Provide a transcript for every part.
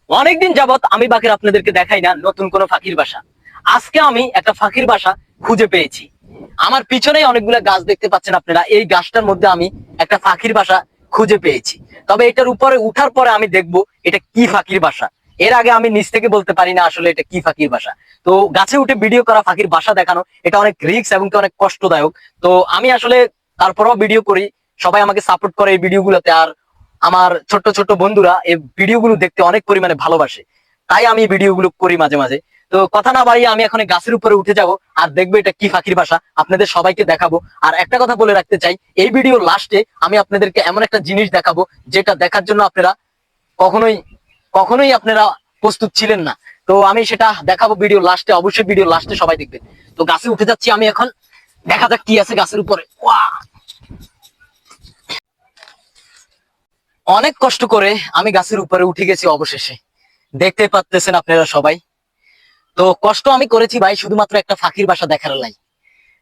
অনেকদিন যাবত আমি বাকির আপনাদেরকে দেখাই না নতুন কোন ফাঁকির বাসা। আজকে আমি একটা ফাঁকির বাসা খুঁজে পেয়েছি। আমার পিছনেই অনেকগুলো গাছ দেখতে পাচ্ছেন আপনারা, এই গাছটার মধ্যে আমি একটা ফাঁকির বাসা খুঁজে পেয়েছি। তবে এটার উপরে উঠার পরে আমি দেখবো এটা কি ফাঁকির বাসা। এর আগে আমি নিজ থেকে বলতে পারি না আসলে এটা কি ফাঁকির বাসা। তো গাছে উঠে ভিডিও করা ফাঁকির বাসা দেখানো এটা অনেক রিস্ক এবং অনেক কষ্টদায়ক। তো আমি আসলে তারপরেও ভিডিও করি, সবাই আমাকে সাপোর্ট করে এই ভিডিওগুলোতে। আর আমার ছোট ছোট বন্ধুরা এই ভিডিওগুলো দেখতে অনেক পরিমাণে ভালোবাসে, তাই আমি ভিডিওগুলো করি মাঝে মাঝে। তো কথা না বাড়িয়ে আমি এখন এই গাছের উপরে উঠে যাব আর দেখবো এটা কি ফাঁকির বাসা, আপনাদের সবাইকে দেখাবো। আর একটা কথা বলে রাখতে চাই, এই ভিডিও লাস্টে আমি আপনাদেরকে এমন একটা জিনিস দেখাবো যেটা দেখার জন্য আপনারা কখনোই কখনোই আপনারা প্রস্তুত ছিলেন না। তো আমি সেটা দেখাবো ভিডিও লাস্টে, অবশ্যই ভিডিও লাস্টে সবাই দেখবেন। তো গাছে উঠে যাচ্ছি আমি এখন, দেখা যাক কি আছে গাছের উপরে। অনেক কষ্ট করে আমি গাছের উপরে উঠে গেছি অবশেষে, দেখতে পাচ্ছেন আপনারা সবাই। তো কষ্ট আমি করেছি ভাই শুধুমাত্র একটা ফাঁকির বাসা দেখার লাই।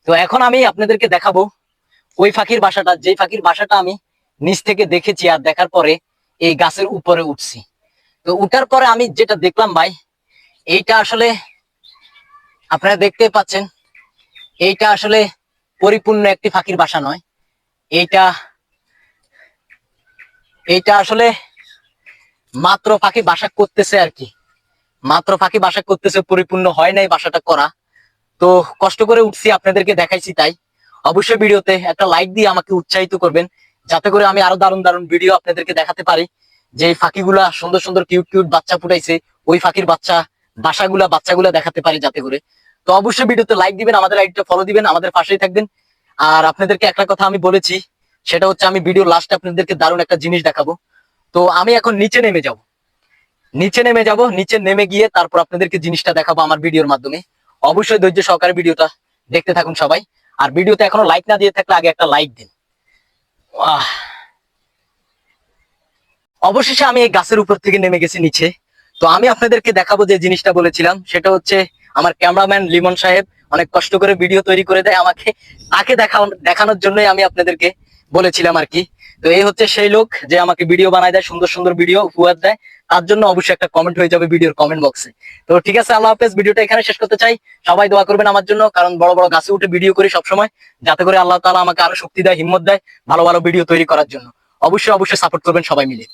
তো এখন আমি আপনাদেরকে দেখাবো ওই ফাঁকির বাসাটা, যেই ফাঁকির বাসাটা আমি নিচ থেকে দেখেছি আর দেখার পরে এই গাছের উপরে উঠছি। তো উঠার পরে আমি যেটা দেখলাম ভাই, এইটা আসলে আপনারা দেখতে পাচ্ছেন, এইটা আসলে পরিপূর্ণ একটি ফাঁকির বাসা নয়। এইটা এইটা আসলে মাত্র ফাঁকি বাসা করতেছে আর কি, মাত্র ফাঁকি বাসা করতেছে, পরিপূর্ণ হয় নাই বাসাটা করা। তো কষ্ট করে উঠছি, আপনাদেরকে দেখাইছি, তাই অবশ্যই ভিডিওতে একটা লাইক দিয়ে আমাকে উৎসাহিত করবেন, যাতে করে আমি আরো দারুণ দারুণ ভিডিও আপনাদেরকে দেখাতে পারি। যে এই ফাঁকিগুলা সুন্দর সুন্দর কিউট কিউট বাচ্চা ফুটাইছে, ওই ফাঁকির বাচ্চাগুলা দেখাতে পারি যাতে করে। তো অবশ্যই ভিডিওতে লাইক দিবেন, আমাদের আইডিটা ফলো দিবেন, আমাদের পাশেই থাকবেন। আর আপনাদেরকে একটা কথা আমি বলেছি, সেটা হচ্ছে আমি ভিডিও লাস্টে আপনাদেরকে দারুণ একটা জিনিস দেখাবো। তো আমি এখন নিচে নেমে গিয়ে তারপর আপনাদেরকে জিনিসটা দেখাবো আমার ভিডিওর মাধ্যমে। অবশ্যই ধৈর্য সহকারে ভিডিওটা দেখতে থাকুন সবাই। আর ভিডিওতে এখনো লাইক না দিয়ে থাকলে আগে একটা লাইক দিন। অবশেষে আমি এই গাছের উপর থেকে নেমে গেছি নিচে। তো আমি আপনাদেরকে দেখাবো যে জিনিসটা বলেছিলাম, সেটা হচ্ছে আমার ক্যামেরাম্যান লিমন সাহেব অনেক কষ্ট করে ভিডিও তৈরি করে দেয় আমাকে, তাকে দেখানোর জন্যই আমি আপনাদেরকে বলেছিলাম আর কি। তো এই হচ্ছে সেই লোক যে আমাকে ভিডিও বানায় দেয়, সুন্দর সুন্দর ভিডিও উপহার দেয়। তার জন্য অবশ্যই একটা কমেন্ট হয়ে যাবে ভিডিওর কমেন্ট বক্সে। তো ঠিক আছে, আল্লাহ হাফেজ, ভিডিওটা এখানে শেষ করতে চাই। সবাই দোয়া করবেন আমার জন্য, কারণ বড় বড় গাছে উঠে ভিডিও করি সবসময়, যাতে করে আল্লাহ তাআলা আমাকে আরো শক্তি দেয়, হিম্মত দেয় ভালো ভালো ভিডিও তৈরি করার জন্য। অবশ্যই সাপোর্ট করবেন সবাই মিলে।